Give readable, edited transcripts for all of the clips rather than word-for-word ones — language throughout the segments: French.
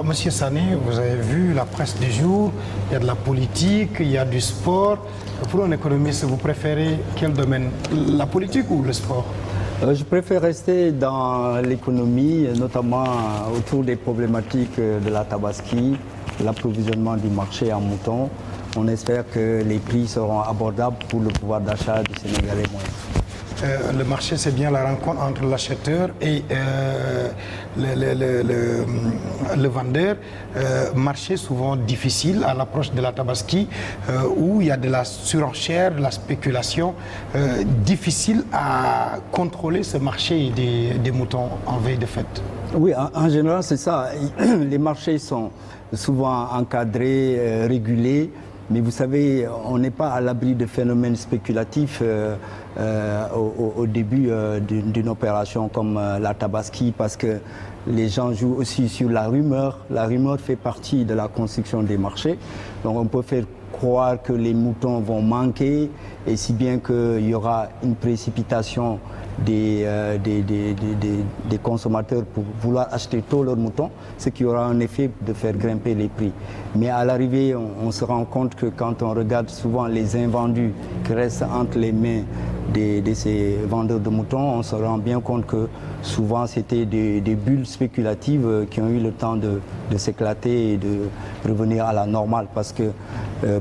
Monsieur Sané, vous avez vu la presse du jour, il y a de la politique, il y a du sport. Pour un économiste, vous préférez quel domaine? La politique ou le sport? Je préfère rester dans l'économie, notamment autour des problématiques de la tabaski, l'approvisionnement du marché en moutons. On espère que les prix seront abordables pour le pouvoir d'achat du Sénégalais moyen. Le marché, c'est bien la rencontre entre l'acheteur et le vendeur. Marché souvent difficile à l'approche de la tabaski, où il y a de la surenchère, de la spéculation. Difficile à contrôler ce marché des moutons en veille de fête. Oui, en général, c'est ça. Les marchés sont souvent encadrés, régulés. Mais vous savez, on n'est pas à l'abri de phénomènes spéculatifs au début d'une opération comme la tabaski, parce que les gens jouent aussi sur la rumeur. La rumeur fait partie de la construction des marchés. Donc on peut faire croire que les moutons vont manquer, et si bien qu'il y aura une précipitation des consommateurs pour vouloir acheter tôt leurs moutons, ce qui aura un effet de faire grimper les prix. Mais à l'arrivée, on se rend compte que quand on regarde souvent les invendus qui restent entre les mains de ces vendeurs de moutons, on se rend bien compte que souvent c'était des bulles spéculatives qui ont eu le temps de s'éclater et de revenir à la normale, parce que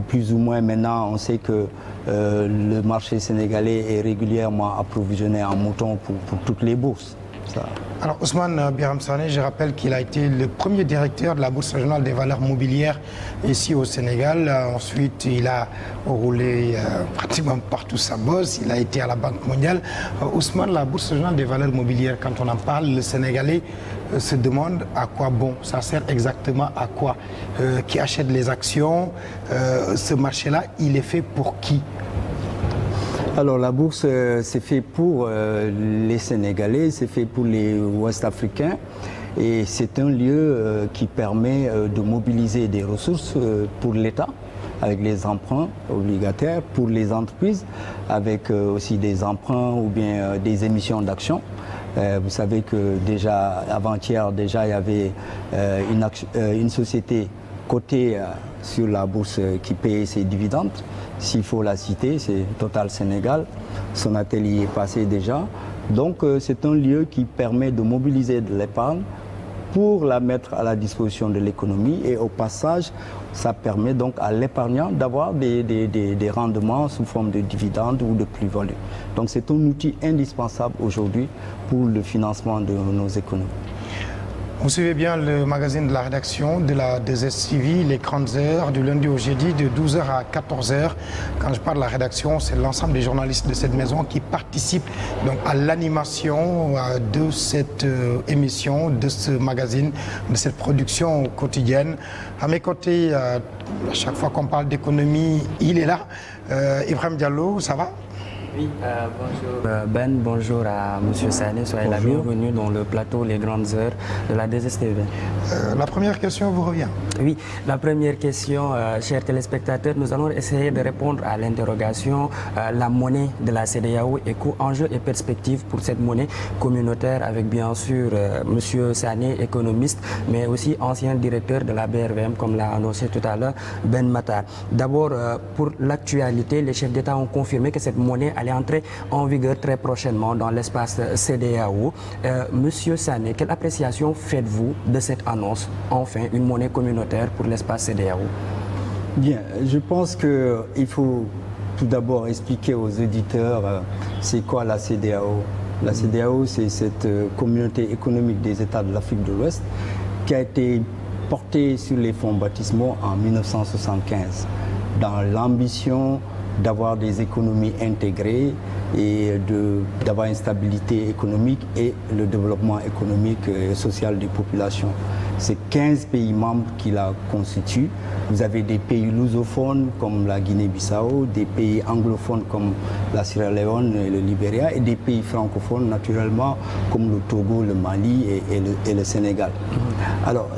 plus ou moins maintenant on sait que le marché sénégalais est régulièrement approvisionné en moutons pour toutes les bourses. Ça. Alors Ousmane Biram Sané, je rappelle qu'il a été le premier directeur de la Bourse régionale des valeurs mobilières ici au Sénégal. Ensuite, il a roulé pratiquement partout sa bosse. Il a été à la Banque mondiale. Ousmane, la Bourse régionale des valeurs mobilières, quand on en parle, le Sénégalais se demande à quoi bon, ça sert exactement à quoi. Qui achète les actions, ce marché-là, il est fait pour qui? Alors la bourse, c'est fait pour les Sénégalais, c'est fait pour les Ouest-Africains, et c'est un lieu qui permet de mobiliser des ressources pour l'État, avec les emprunts obligataires, pour les entreprises, avec aussi des emprunts ou bien des émissions d'actions. Vous savez que déjà, avant-hier, déjà, il y avait une société cotée sur la bourse qui paye ses dividendes. S'il faut la citer, c'est Total Sénégal. Son atelier est passé déjà. Donc c'est un lieu qui permet de mobiliser de l'épargne pour la mettre à la disposition de l'économie, et au passage, ça permet donc à l'épargnant d'avoir des rendements sous forme de dividendes ou de plus-value. Donc c'est un outil indispensable aujourd'hui pour le financement de nos économies. Vous suivez bien le magazine de la rédaction de la 2STV, les grandes heures, du lundi au jeudi, de 12h à 14h. Quand je parle de la rédaction, c'est l'ensemble des journalistes de cette maison qui participent donc à l'animation de cette émission, de ce magazine, de cette production quotidienne. À mes côtés, à chaque fois qu'on parle d'économie, il est là. Ibrahim Diallo, ça va? Oui, bonjour Ben, bonjour à M. Sané, soyez la bienvenue dans le plateau Les Grandes Heures de la 2STV. La première question vous revient. Oui, la première question, chers téléspectateurs, nous allons essayer de répondre à l'interrogation la monnaie de la CEDEAO, enjeux et perspectives pour cette monnaie communautaire, avec bien sûr M. Sané, économiste, mais aussi ancien directeur de la BRVM, comme l'a annoncé tout à l'heure Ben Matar. D'abord, pour l'actualité, les chefs d'État ont confirmé que cette monnaie allait entrer en vigueur très prochainement dans l'espace CEDEAO. Monsieur Sané, quelle appréciation faites-vous de cette annonce, enfin une monnaie communautaire pour l'espace CEDEAO? Bien, je pense qu'il faut tout d'abord expliquer aux auditeurs c'est quoi la CEDEAO. La CEDEAO, c'est cette communauté économique des États de l'Afrique de l'Ouest qui a été portée sur les fonds baptismaux en 1975 dans l'ambition d'avoir des économies intégrées et d'avoir une stabilité économique et le développement économique et social des populations. C'est 15 pays membres qui la constituent. Vous avez des pays lusophones comme la Guinée-Bissau, des pays anglophones comme la Sierra Leone et le Libéria, et des pays francophones naturellement comme le Togo, le Mali et le Sénégal. Alors,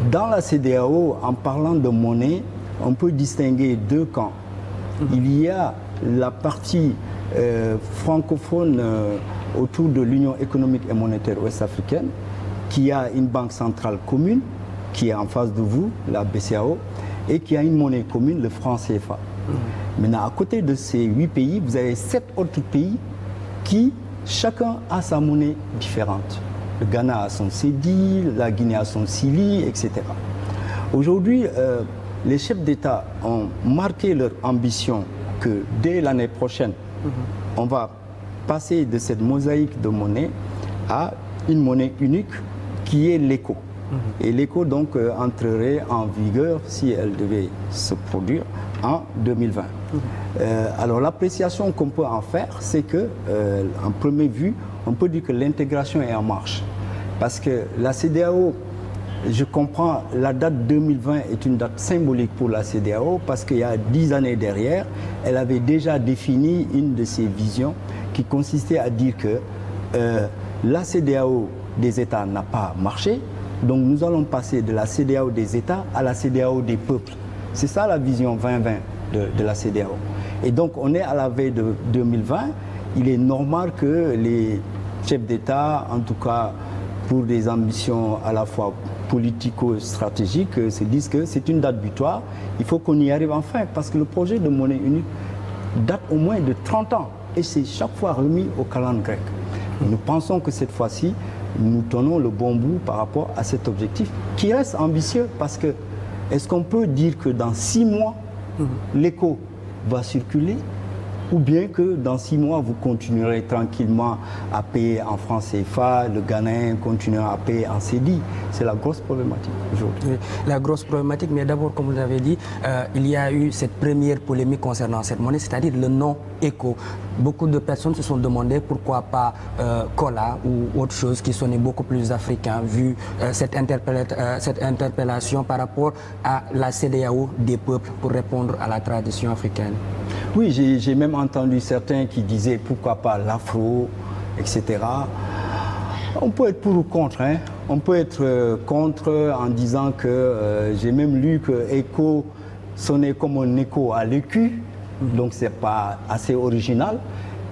dans la CEDEAO, en parlant de monnaie, on peut distinguer deux camps. Il y a la partie francophone autour de l'Union économique et monétaire ouest-africaine, qui a une banque centrale commune, qui est en face de vous, la BCEAO, et qui a une monnaie commune, le franc CFA. Maintenant, à côté de ces 8 pays, vous avez 7 autres pays qui, chacun a sa monnaie différente. Le Ghana a son cedi, la Guinée a son cili, etc. Aujourd'hui, les chefs d'État ont marqué leur ambition que dès l'année prochaine, on va passer de cette mosaïque de monnaie à une monnaie unique qui est l'éco. Et l'éco donc entrerait en vigueur, si elle devait se produire, en 2020. Alors l'appréciation qu'on peut en faire, c'est que, en première vue, on peut dire que l'intégration est en marche. Parce que la CEDEAO, je comprends, la date 2020 est une date symbolique pour la CEDEAO parce qu'il y a 10 années derrière, elle avait déjà défini une de ses visions qui consistait à dire que la CEDEAO des États n'a pas marché, donc nous allons passer de la CEDEAO des États à la CEDEAO des peuples. C'est ça la vision 2020 de la CEDEAO. Et donc on est à la veille de 2020, il est normal que les chefs d'État, en tout cas pour des ambitions à la fois politico-stratégiques, se disent que c'est une date butoir, il faut qu'on y arrive enfin, parce que le projet de monnaie unique date au moins de 30 ans, et c'est chaque fois remis au calendrier grec. Nous pensons que cette fois-ci, nous tenons le bon bout par rapport à cet objectif, qui reste ambitieux, parce que est-ce qu'on peut dire que dans 6 mois, l'éco va circuler, ou bien que dans 6 mois, vous continuerez tranquillement à payer en francs CFA, le Ghanéen continuera à payer en cedi. C'est la grosse problématique aujourd'hui. Oui, la grosse problématique, mais d'abord, comme vous l'avez dit, il y a eu cette première polémique concernant cette monnaie, c'est-à-dire le nom éco. Beaucoup de personnes se sont demandé pourquoi pas Kola ou autre chose qui sonnait beaucoup plus africain, vu cette interpellation par rapport à la CEDEAO des peuples pour répondre à la tradition africaine. Oui, j'ai même entendu certains qui disaient pourquoi pas l'afro, etc. On peut être pour ou contre. Hein. On peut être contre en disant que j'ai même lu que écho sonnait comme un écho à l'écu, donc c'est pas assez original.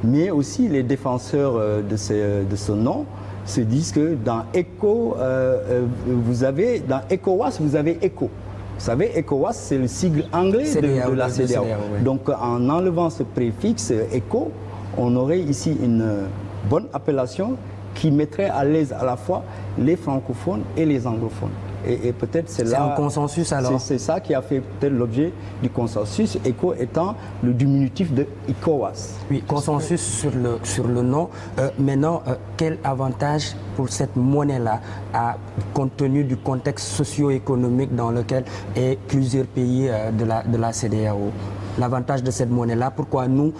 Mais aussi les défenseurs de ce nom se disent que dans écho, dans ECOWAS, vous avez écho. Vous savez, ECOWAS, c'est le sigle anglais de la CEDEAO. Oui. Donc, en enlevant ce préfixe ECO, on aurait ici une bonne appellation qui mettrait à l'aise à la fois les francophones et les anglophones. Et peut-être c'est un consensus alors. C'est ça qui a fait peut-être l'objet du consensus, ECO étant le diminutif de ECOWAS. Oui, consensus sur le nom. Maintenant, quel avantage pour cette monnaie-là, compte tenu du contexte socio-économique dans lequel est plusieurs pays de la CEDEAO? L'avantage de cette monnaie-là, pourquoi nous,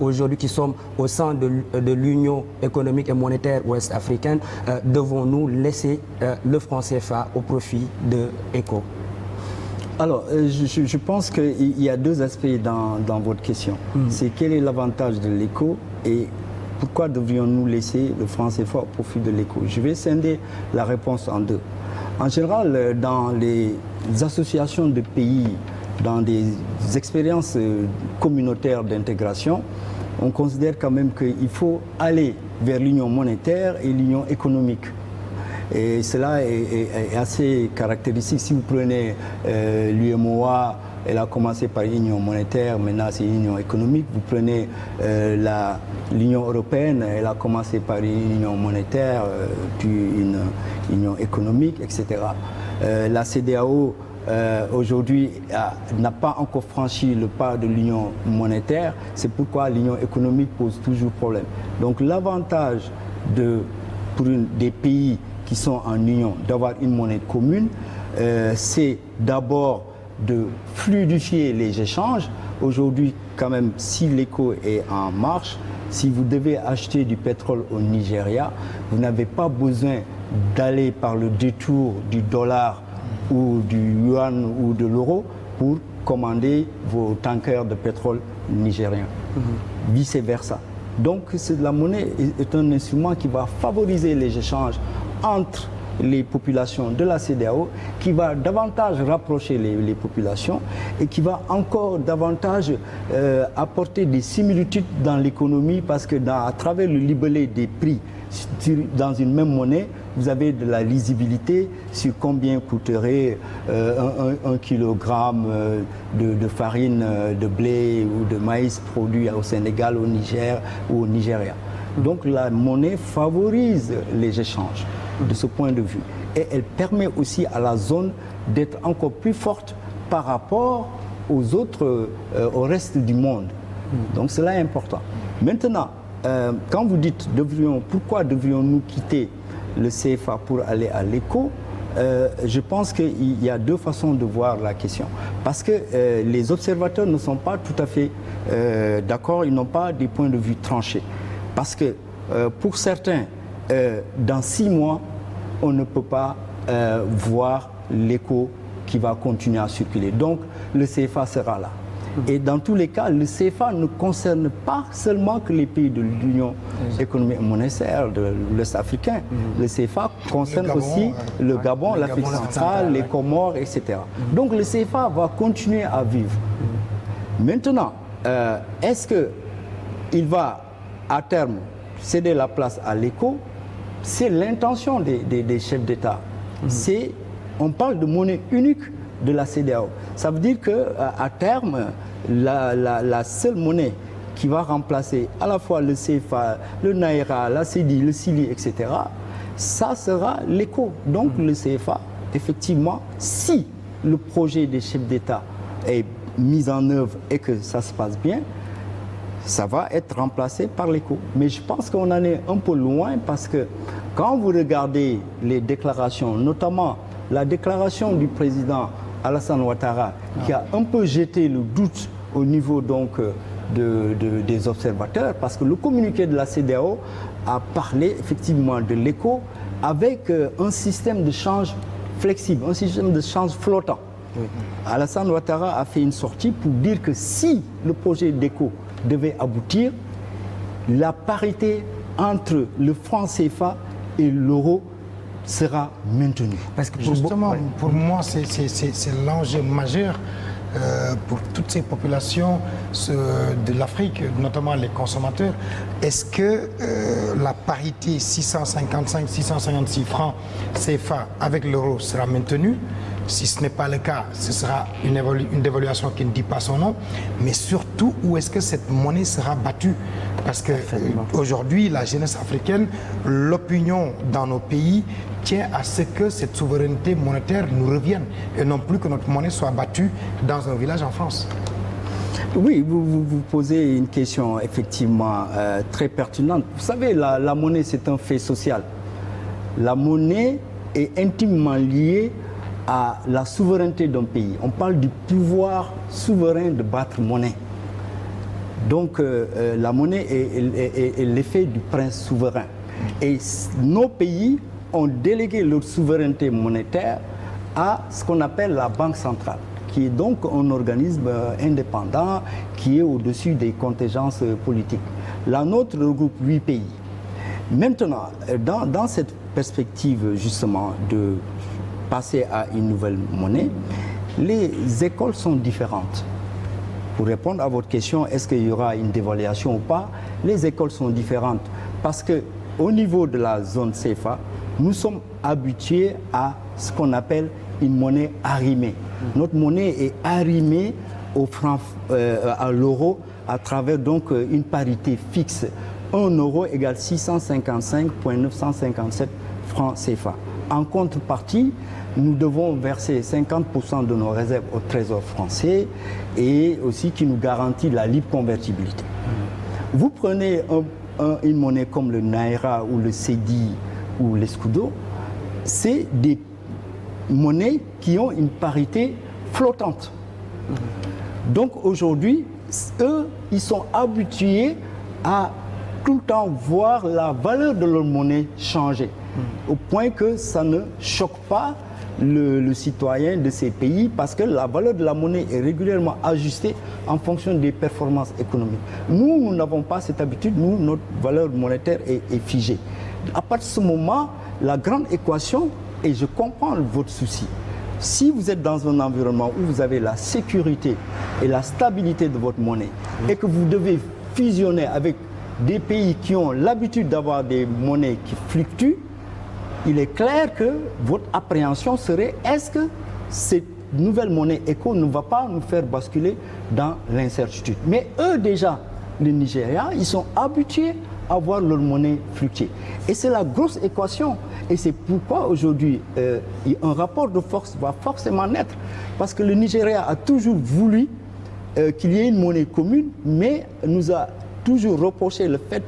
aujourd'hui qui sommes au sein de l'Union économique et monétaire ouest-africaine, devons-nous laisser le franc CFA au profit de ECO? Alors, je pense qu'il y a 2 aspects dans votre question. C'est quel est l'avantage de l'ECO et pourquoi devrions-nous laisser le franc CFA au profit de l'ECO? Je vais scinder la réponse en 2. En général, dans les associations de pays, dans des expériences communautaires d'intégration, on considère quand même qu'il faut aller vers l'union monétaire et l'union économique. Et cela est assez caractéristique. Si vous prenez l'UMOA, elle a commencé par l'union monétaire, maintenant c'est l'union économique. Vous prenez l'Union européenne, elle a commencé par une union monétaire, puis une union économique, etc. La CEDEAO, aujourd'hui, n'a pas encore franchi le pas de l'union monétaire. C'est pourquoi l'union économique pose toujours problème. Donc l'avantage pour des pays qui sont en union d'avoir une monnaie commune, c'est d'abord de fluidifier les échanges. Aujourd'hui, quand même, si l'éco est en marche, si vous devez acheter du pétrole au Nigeria, vous n'avez pas besoin d'aller par le détour du dollar ou du yuan ou de l'euro pour commander vos tankers de pétrole nigériens. Vice-versa. Donc la monnaie est un instrument qui va favoriser les échanges entre les populations de la CEDEAO, qui va davantage rapprocher les populations et qui va encore davantage apporter des similitudes dans l'économie parce que à travers le libellé des prix dans une même monnaie, vous avez de la lisibilité sur combien coûterait un kilogramme de farine de blé ou de maïs produit au Sénégal, au Niger ou au Nigeria. Donc la monnaie favorise les échanges de ce point de vue. Et elle permet aussi à la zone d'être encore plus forte par rapport aux autres, au reste du monde. Donc cela est important. Maintenant, quand vous dites pourquoi devrions-nous quitter le CFA pour aller à l'éco, je pense qu'il y a deux façons de voir la question. Parce que les observateurs ne sont pas tout à fait d'accord, ils n'ont pas des points de vue tranchés. Parce que pour certains, dans 6 mois, on ne peut pas voir l'éco qui va continuer à circuler. Donc le CFA sera là. Et dans tous les cas, le CFA ne concerne pas seulement que les pays de l'Union économique et monétaire de l'Ouest africain. Le CFA concerne aussi le Gabon, l'Afrique centrale, les Comores, etc. Donc le CFA va continuer à vivre. Maintenant, est-ce qu'il va à terme céder la place à l'éco? C'est l'intention des chefs d'État. On parle de monnaie unique de la CEDEAO. Ça veut dire qu'à terme, la seule monnaie qui va remplacer à la fois le CFA, le Naira, la CEDI, le CILI, etc., ça sera l'éco. Donc le CFA, effectivement, si le projet des chefs d'État est mis en œuvre et que ça se passe bien, ça va être remplacé par l'éco. Mais je pense qu'on en est un peu loin parce que quand vous regardez les déclarations, notamment la déclaration du président Alassane Ouattara, qui a un peu jeté le doute au niveau donc des observateurs, parce que le communiqué de la CEDEAO a parlé effectivement de l'éco avec un système de change flexible, un système de change flottant. Oui. Alassane Ouattara a fait une sortie pour dire que si le projet d'éco devait aboutir, la parité entre le franc CFA et l'euro sera maintenue. Parce que justement, pour moi, c'est l'enjeu majeur pour toutes ces populations de l'Afrique, notamment les consommateurs. Est-ce que la parité 655-656 francs CFA avec l'euro sera maintenue? Si ce n'est pas le cas, ce sera une dévaluation qui ne dit pas son nom. Mais surtout, où est-ce que cette monnaie sera battue? Parce qu'aujourd'hui, la jeunesse africaine, l'opinion dans nos pays tient à ce que cette souveraineté monétaire nous revienne et non plus que notre monnaie soit battue dans un village en France. Oui, vous posez une question effectivement très pertinente. Vous savez, la monnaie, c'est un fait social. La monnaie est intimement liée à la souveraineté d'un pays. On parle du pouvoir souverain de battre monnaie. Donc la monnaie est l'effet du prince souverain. Et nos pays ont délégué leur souveraineté monétaire à ce qu'on appelle la Banque centrale, qui est donc un organisme indépendant qui est au-dessus des contingences politiques. La nôtre regroupe 8 pays. Maintenant, dans cette perspective justement de passer à une nouvelle monnaie, les écoles sont différentes. Pour répondre à votre question, est-ce qu'il y aura une dévaluation ou pas? Les écoles sont différentes parce qu'au niveau de la zone CFA, nous sommes habitués à ce qu'on appelle une monnaie arrimée. Notre monnaie est arrimée au franc, à l'euro à travers donc une parité fixe. 1 euro égale 655,957 francs CFA. En contrepartie, nous devons verser 50% de nos réserves au Trésor français et aussi qui nous garantit la libre convertibilité. Vous prenez une monnaie comme le Naira ou le CEDI ou l'escudo, c'est des monnaies qui ont une parité flottante. Donc aujourd'hui, eux, ils sont habitués à tout le temps voir la valeur de leur monnaie changer, au point que ça ne choque pas le citoyen de ces pays parce que la valeur de la monnaie est régulièrement ajustée en fonction des performances économiques. Nous n'avons pas cette habitude, notre valeur monétaire est figée. À partir de ce moment, la grande équation, et je comprends votre souci, si vous êtes dans un environnement où vous avez la sécurité et la stabilité de votre monnaie et que vous devez fusionner avec des pays qui ont l'habitude d'avoir des monnaies qui fluctuent, il est clair que votre appréhension serait est-ce que cette nouvelle monnaie éco ne va pas nous faire basculer dans l'incertitude. Mais eux déjà, le Nigeria, ils sont habitués à voir leur monnaie fluctuer. Et c'est la grosse équation. Et c'est pourquoi aujourd'hui, un rapport de force va forcément naître. Parce que le Nigeria a toujours voulu qu'il y ait une monnaie commune, mais nous a toujours reproché le fait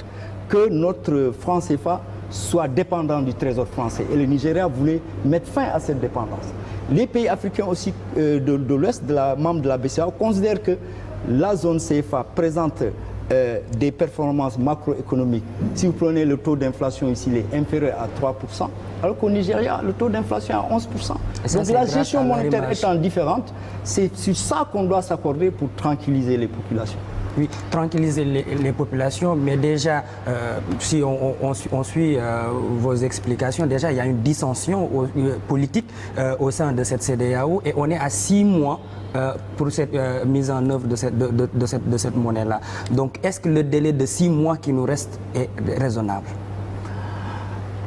que notre franc CFA soit dépendant du trésor français. Et le Nigeria voulait mettre fin à cette dépendance. Les pays africains aussi de l'Ouest, membres de la BCEAO, considèrent que la zone CFA présente des performances macroéconomiques. Si vous prenez le taux d'inflation ici, il est inférieur à 3%, alors qu'au Nigeria, le taux d'inflation est à 11%. Donc la gestion monétaire étant différente, c'est sur ça qu'on doit s'accorder pour tranquilliser les populations. Oui, tranquilliser les populations, mais déjà, si on suit vos explications, déjà il y a une dissension politique au sein de cette CEDEAO et on est à 6 mois pour cette mise en œuvre de cette monnaie-là. Donc, est-ce que le délai de 6 mois qui nous reste est raisonnable?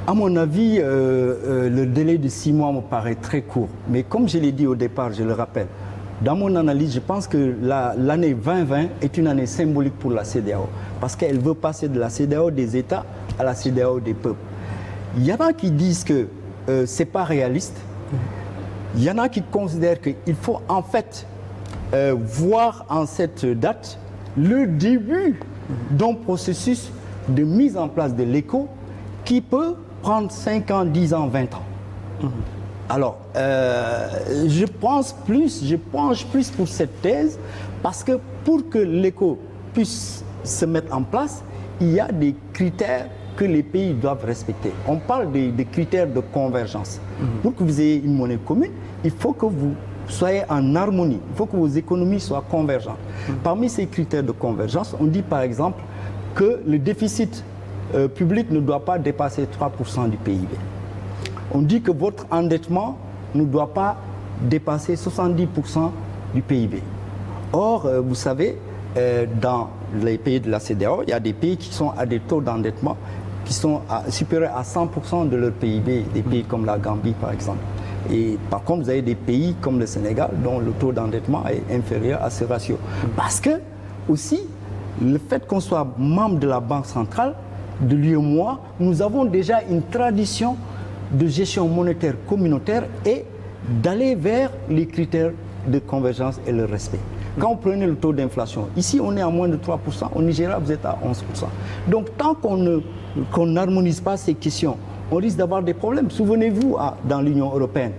À mon avis, le délai de 6 mois me paraît très court. Mais comme je l'ai dit au départ, je le rappelle, dans mon analyse, je pense que l'année 2020 est une année symbolique pour la CEDEAO. Parce qu'elle veut passer de la CEDEAO des États à la CEDEAO des peuples. Il y en a qui disent que ce n'est pas réaliste. Il y en a qui considèrent qu'il faut en fait voir en cette date le début d'un processus de mise en place de l'éco qui peut prendre 5 ans, 10 ans, 20 ans. Alors, je penche plus pour cette thèse parce que pour que l'éco puisse se mettre en place, il y a des critères que les pays doivent respecter. On parle des critères de convergence. Pour que vous ayez une monnaie commune, il faut que vous soyez en harmonie, il faut que vos économies soient convergentes. Parmi ces critères de convergence, on dit par exemple que le déficit public ne doit pas dépasser 3% du PIB. On dit que votre endettement ne doit pas dépasser 70% du PIB. Or, vous savez, dans les pays de la CEDEAO, il y a des pays qui sont à des taux d'endettement qui sont supérieurs à 100% de leur PIB, des pays comme la Gambie par exemple. Et par contre, vous avez des pays comme le Sénégal dont le taux d'endettement est inférieur à ce ratio. Parce que, aussi, le fait qu'on soit membre de la Banque centrale, de l'UEMOA, nous avons déjà une tradition de gestion monétaire communautaire et d'aller vers les critères de convergence et le respect. Quand vous prenez le taux d'inflation, ici on est à moins de 3%, au Nigeria vous êtes à 11%. Donc tant qu'on n'harmonise pas ces questions, on risque d'avoir des problèmes. Souvenez-vous, dans l'Union européenne,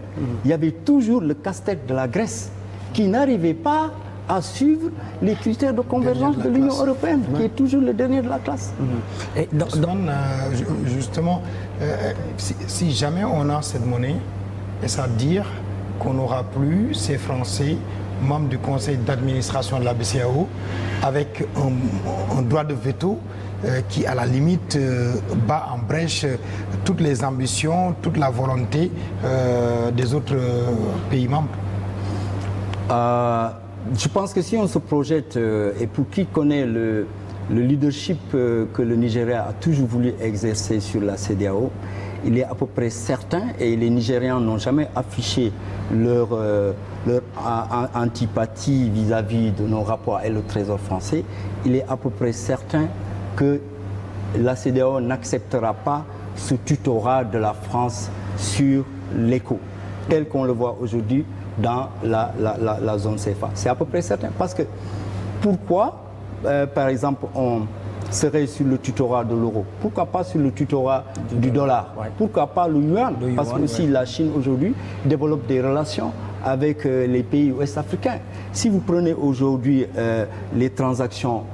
il y avait toujours le casse-tête de la Grèce qui n'arrivait pas à suivre les critères de convergence de l'Union européenne, qui est toujours le dernier de la classe. Et justement, si jamais on a cette monnaie, est-ce à dire qu'on n'aura plus ces Français membres du conseil d'administration de la BCEAO avec un droit de veto qui, à la limite, bat en brèche toutes les ambitions, toute la volonté des autres pays membres? Je pense que si on se projette, et pour qui connaît le leadership que le Nigeria a toujours voulu exercer sur la CEDEAO, il est à peu près certain, et les Nigérians n'ont jamais affiché leur antipathie vis-à-vis de nos rapports avec le Trésor français, il est à peu près certain que la CEDEAO n'acceptera pas ce tutorat de la France sur l'éco, tel qu'on le voit aujourd'hui dans la zone CFA. C'est à peu près certain. Parce que pourquoi, par exemple, on serait sur le tutorat de l'euro? Pourquoi pas sur le tutorat du dollar? Pourquoi pas le yuan? Parce que aussi la Chine aujourd'hui développe des relations avec les pays ouest-africains. Si vous prenez aujourd'hui les transactions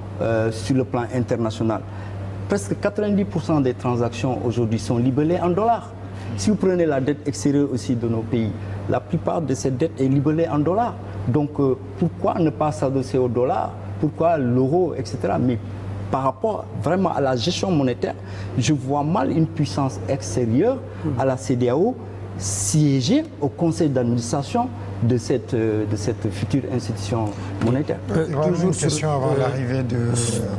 sur le plan international, presque 90% des transactions aujourd'hui sont libellées en dollars. Si vous prenez la dette extérieure aussi de nos pays, la plupart de cette dette est libellée en dollars. Donc pourquoi ne pas s'adosser au dollar? Pourquoi l'euro, etc. Mais par rapport vraiment à la gestion monétaire, je vois mal une puissance extérieure à la CEDEAO siéger au conseil d'administration de cette future institution monétaire. Toujours une question avant l'arrivée de...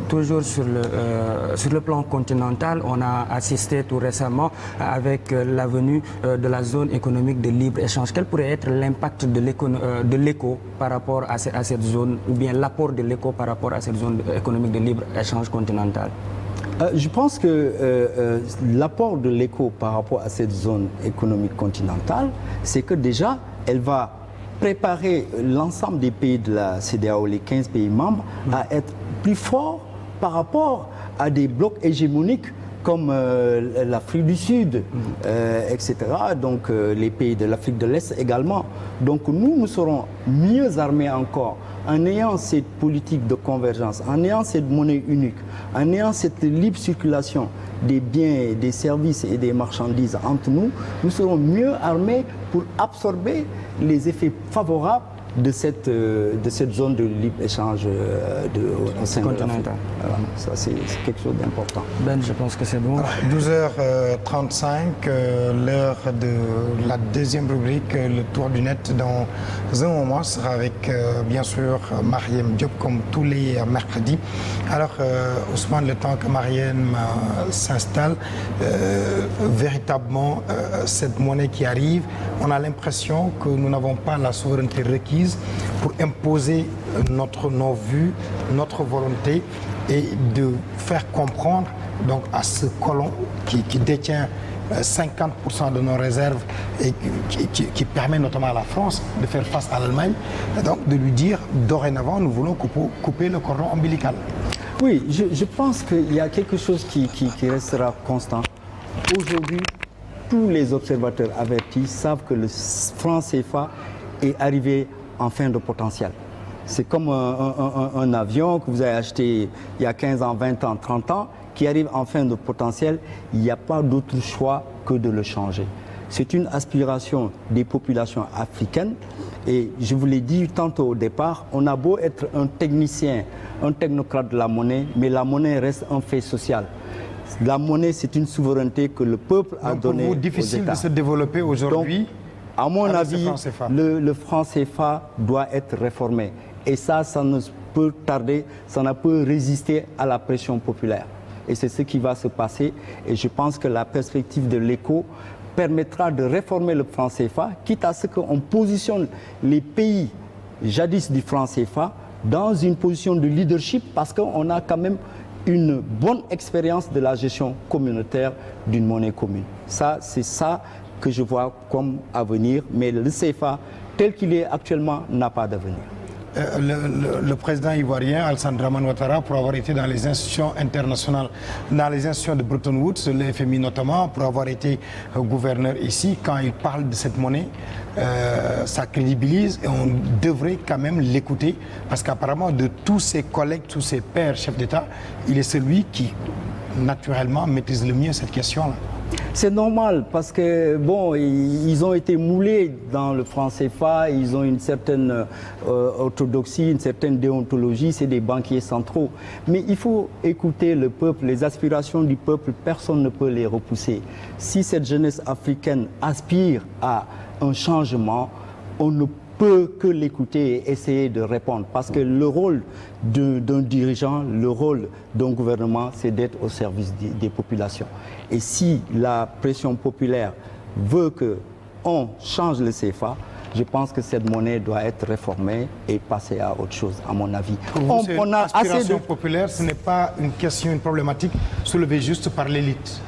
Toujours sur le plan continental, on a assisté tout récemment avec la venue de la zone économique de libre-échange. Quel pourrait être l'impact de l'éco par rapport à cette zone, ou bien l'apport de l'éco par rapport à cette zone économique de libre-échange continentale? Je pense que l'apport de l'éco par rapport à cette zone économique continentale, c'est que déjà, elle va préparer l'ensemble des pays de la CEDEAO, les 15 pays membres, à être plus forts par rapport à des blocs hégémoniques comme l'Afrique du Sud, etc. Donc les pays de l'Afrique de l'Est également. Donc nous serons mieux armés encore en ayant cette politique de convergence, en ayant cette monnaie unique, en ayant cette libre circulation des biens, des services et des marchandises entre nous, nous serons mieux armés pour absorber les effets favorables de cette zone de libre-échange au sein de l'Afrique. Voilà, ça c'est quelque chose d'important. Ben, je pense que c'est bon. 12h35, l'heure de la deuxième rubrique, le tour du net. Dans un moment, sera avec bien sûr Mariam Diop comme tous les mercredis. Alors Ousmane, le temps que Mariam s'installe, véritablement cette monnaie qui arrive, on a l'impression que nous n'avons pas la souveraineté requise pour imposer nos vues, notre volonté et de faire comprendre donc, à ce colon qui détient 50% de nos réserves et qui permet notamment à la France de faire face à l'Allemagne, donc de lui dire dorénavant nous voulons couper le cordon ombilical. Oui, je pense qu'il y a quelque chose qui restera constant. Aujourd'hui, tous les observateurs avertis savent que le franc CFA est arrivé en fin de potentiel. C'est comme un avion que vous avez acheté il y a 15 ans, 20 ans, 30 ans, qui arrive en fin de potentiel. Il n'y a pas d'autre choix que de le changer. C'est une aspiration des populations africaines. Et je vous l'ai dit tantôt au départ, on a beau être un technicien, un technocrate de la monnaie, mais la monnaie reste un fait social. La monnaie, c'est une souveraineté que le peuple a donnée aux États. Donc pour vous, difficile de se développer aujourd'hui? À mon avis, le franc CFA doit être réformé. Et ça ne peut tarder, ça ne peut résister à la pression populaire. Et c'est ce qui va se passer. Et je pense que la perspective de l'éco permettra de réformer le franc CFA, quitte à ce qu'on positionne les pays jadis du franc CFA dans une position de leadership, parce qu'on a quand même une bonne expérience de la gestion communautaire d'une monnaie commune. Ça, c'est ça que je vois comme avenir, mais le CFA tel qu'il est actuellement n'a pas d'avenir. Le président ivoirien Alassane Dramane Ouattara, pour avoir été dans les institutions internationales, dans les institutions de Bretton Woods, le FMI notamment, pour avoir été gouverneur ici, quand il parle de cette monnaie, ça crédibilise et on devrait quand même l'écouter, parce qu'apparemment de tous ses collègues, tous ses pairs chefs d'État, il est celui qui naturellement maîtrise le mieux cette question-là. C'est normal parce que bon, ils ont été moulés dans le franc CFA, ils ont une certaine orthodoxie, une certaine déontologie, c'est des banquiers centraux. Mais il faut écouter le peuple, les aspirations du peuple, personne ne peut les repousser. Si cette jeunesse africaine aspire à un changement, on ne peut que l'écouter et essayer de répondre. Parce que le rôle d'un dirigeant, le rôle d'un gouvernement, c'est d'être au service des populations. Et si la pression populaire veut qu'on change le CFA, je pense que cette monnaie doit être réformée et passer à autre chose, à mon avis. L'aspiration populaire, ce n'est pas une question, une problématique soulevée juste par l'élite.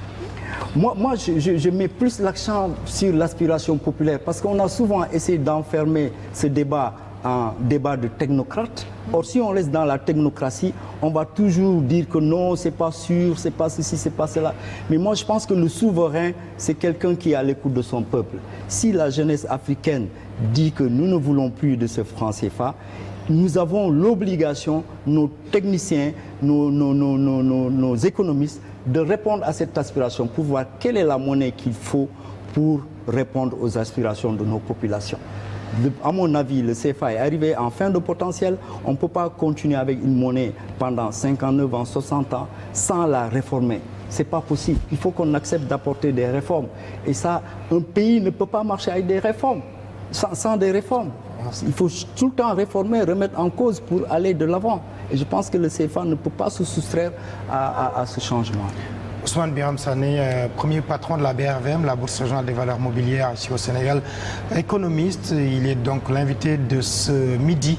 Moi je mets plus l'accent sur l'aspiration populaire parce qu'on a souvent essayé d'enfermer ce débat en débat de technocrates. Or, si on reste dans la technocratie, on va toujours dire que non, c'est pas sûr, c'est pas ceci, c'est pas cela. Mais moi, je pense que le souverain, c'est quelqu'un qui est à l'écoute de son peuple. Si la jeunesse africaine dit que nous ne voulons plus de ce franc CFA, nous avons l'obligation, nos techniciens, nos économistes, de répondre à cette aspiration pour voir quelle est la monnaie qu'il faut pour répondre aux aspirations de nos populations. À mon avis, le CFA est arrivé en fin de potentiel. On ne peut pas continuer avec une monnaie pendant 59 ans, 60 ans sans la réformer. Ce n'est pas possible. Il faut qu'on accepte d'apporter des réformes. Et ça, un pays ne peut pas marcher avec des réformes. sans des réformes. Il faut tout le temps réformer, remettre en cause pour aller de l'avant. Et je pense que le CFA ne peut pas se soustraire à ce changement. Ousmane Birame Sané, premier patron de la BRVM, la Bourse régionale des valeurs mobilières ici au Sénégal, économiste, il est donc l'invité de ce midi.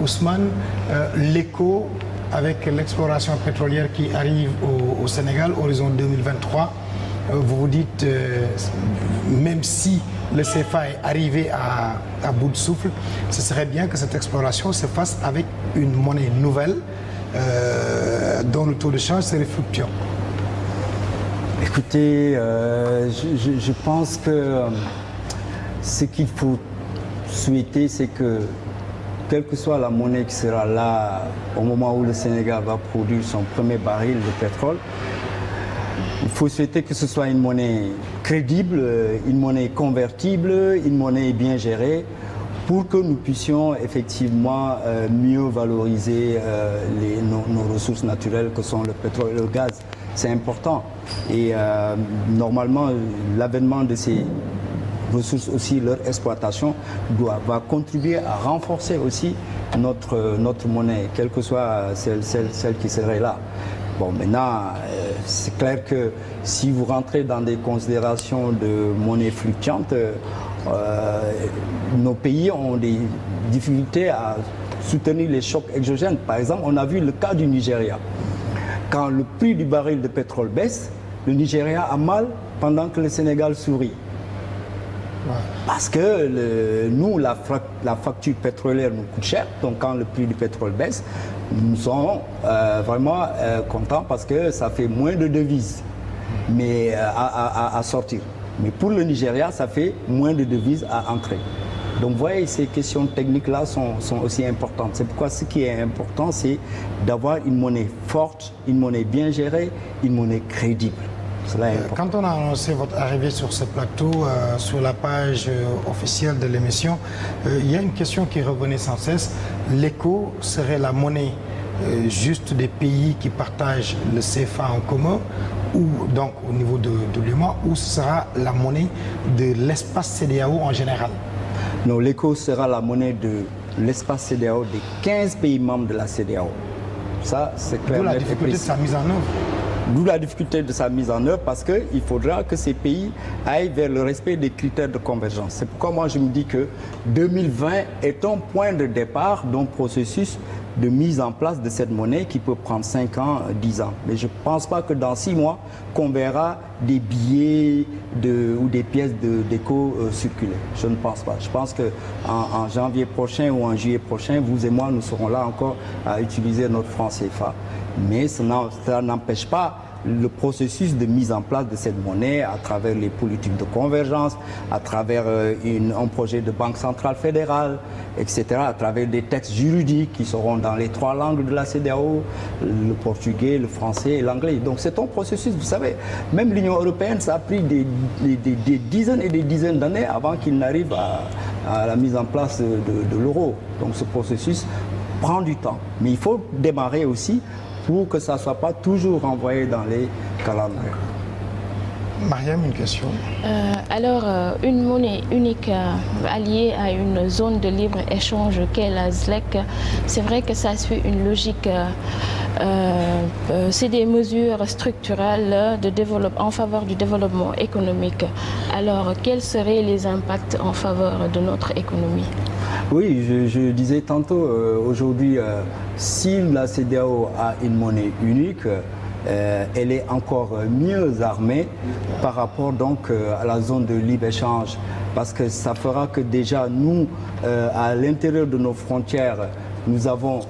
Ousmane, l'écho avec l'exploration pétrolière qui arrive au Sénégal, horizon 2023, vous vous dites, même si le CFA est arrivé à bout de souffle, ce serait bien que cette exploration se fasse avec une monnaie nouvelle dont le taux de change serait fluctuant. Écoutez, je pense que ce qu'il faut souhaiter, c'est que quelle que soit la monnaie qui sera là au moment où le Sénégal va produire son premier baril de pétrole, il faut souhaiter que ce soit une monnaie crédible, une monnaie convertible, une monnaie bien gérée, pour que nous puissions effectivement mieux valoriser nos ressources naturelles que sont le pétrole et le gaz. C'est important. Et normalement, l'avènement de ces ressources aussi, leur exploitation, va contribuer à renforcer aussi notre monnaie, quelle que soit celle qui serait là. Bon, maintenant, c'est clair que si vous rentrez dans des considérations de monnaie fluctuante, nos pays ont des difficultés à soutenir les chocs exogènes. Par exemple, on a vu le cas du Nigeria. Quand le prix du baril de pétrole baisse, le Nigeria a mal pendant que le Sénégal sourit. Parce que nous, la facture pétrolière nous coûte cher, donc quand le prix du pétrole baisse, nous sommes vraiment contents parce que ça fait moins de devises mais, à sortir. Mais pour le Nigeria, ça fait moins de devises à entrer. Donc vous voyez, ces questions techniques-là sont aussi importantes. C'est pourquoi ce qui est important, c'est d'avoir une monnaie forte, une monnaie bien gérée, une monnaie crédible. Quand on a annoncé votre arrivée sur ce plateau, sur la page officielle de l'émission, il y a une question qui revenait sans cesse. L'écho serait la monnaie juste des pays qui partagent le CFA en commun, ou donc au niveau de l'UEMOA, ou ce sera la monnaie de l'espace CEDEAO en général? Non, l'écho sera la monnaie de l'espace CEDEAO des 15 pays membres de la CEDEAO. Ça, c'est clair. D'où la difficulté de sa mise en œuvre. D'où la difficulté de sa mise en œuvre, parce qu'il faudra que ces pays aillent vers le respect des critères de convergence. C'est pourquoi moi je me dis que 2020 est un point de départ d'un processus de mise en place de cette monnaie qui peut prendre 5 ans, 10 ans. Mais je ne pense pas que dans 6 mois, qu'on verra des billets ou des pièces d'éco circuler. Je ne pense pas. Je pense qu'en janvier prochain ou en juillet prochain, vous et moi, nous serons là encore à utiliser notre franc CFA. Mais cela n'empêche pas le processus de mise en place de cette monnaie à travers les politiques de convergence, à travers un projet de banque centrale fédérale, etc., à travers des textes juridiques qui seront dans les 3 langues de la CEDEAO, le portugais, le français et l'anglais. Donc c'est un processus, vous savez, même l'Union européenne, ça a pris des dizaines et des dizaines d'années avant qu'il n'arrive à la mise en place de l'euro. Donc ce processus prend du temps. Mais il faut démarrer aussi pour que ça ne soit pas toujours renvoyé dans les calendriers. Mariam, une question. Une monnaie unique alliée à une zone de libre-échange qu'est la ZLEC, c'est vrai que ça suit une logique, c'est des mesures structurelles en faveur du développement économique. Alors, quels seraient les impacts en faveur de notre économie? Oui, je disais tantôt, aujourd'hui, si la CEDEAO a une monnaie unique, elle est encore mieux armée par rapport donc à la zone de libre-échange, parce que ça fera que déjà nous, à l'intérieur de nos frontières, nous avons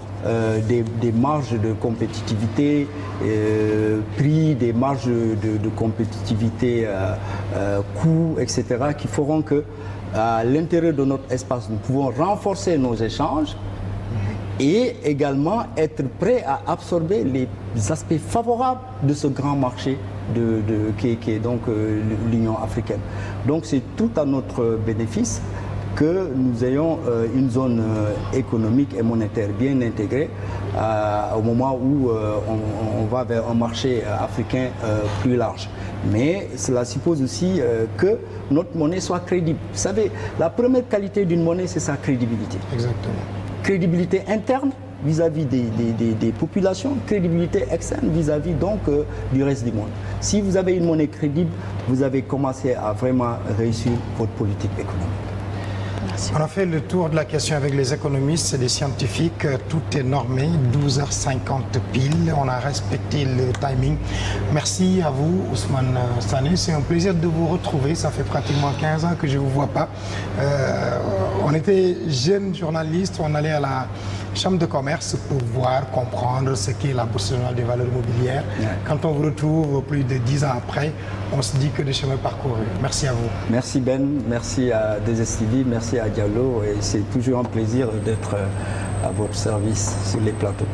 des marges de compétitivité, prix, des marges de compétitivité, coûts, etc., qui feront que à l'intérieur de notre espace, nous pouvons renforcer nos échanges et également être prêts à absorber les aspects favorables de ce grand marché qui est donc l'Union africaine. Donc c'est tout à notre bénéfice que nous ayons une zone économique et monétaire bien intégrée au moment où on va vers un marché africain plus large. Mais cela suppose aussi que notre monnaie soit crédible. Vous savez, la première qualité d'une monnaie, c'est sa crédibilité. Exactement. Crédibilité interne vis-à-vis des populations, crédibilité externe vis-à-vis donc du reste du monde. Si vous avez une monnaie crédible, vous avez commencé à vraiment réussir votre politique économique. Merci. On a fait le tour de la question avec les économistes et les scientifiques. Tout est normé, 12h50 pile. On a respecté le timing. Merci à vous, Ousmane Sané. C'est un plaisir de vous retrouver. Ça fait pratiquement 15 ans que je ne vous vois pas. On était jeunes journalistes. On allait à la chambre de commerce pour voir, comprendre ce qu'est la Bourse nationale des valeurs mobilières. Quand on vous retrouve plus de 10 ans après, on se dit que des chemins parcourus. Merci à vous. Merci Ben, merci à 2STV, merci à Diallo et c'est toujours un plaisir d'être à votre service sur les plateaux.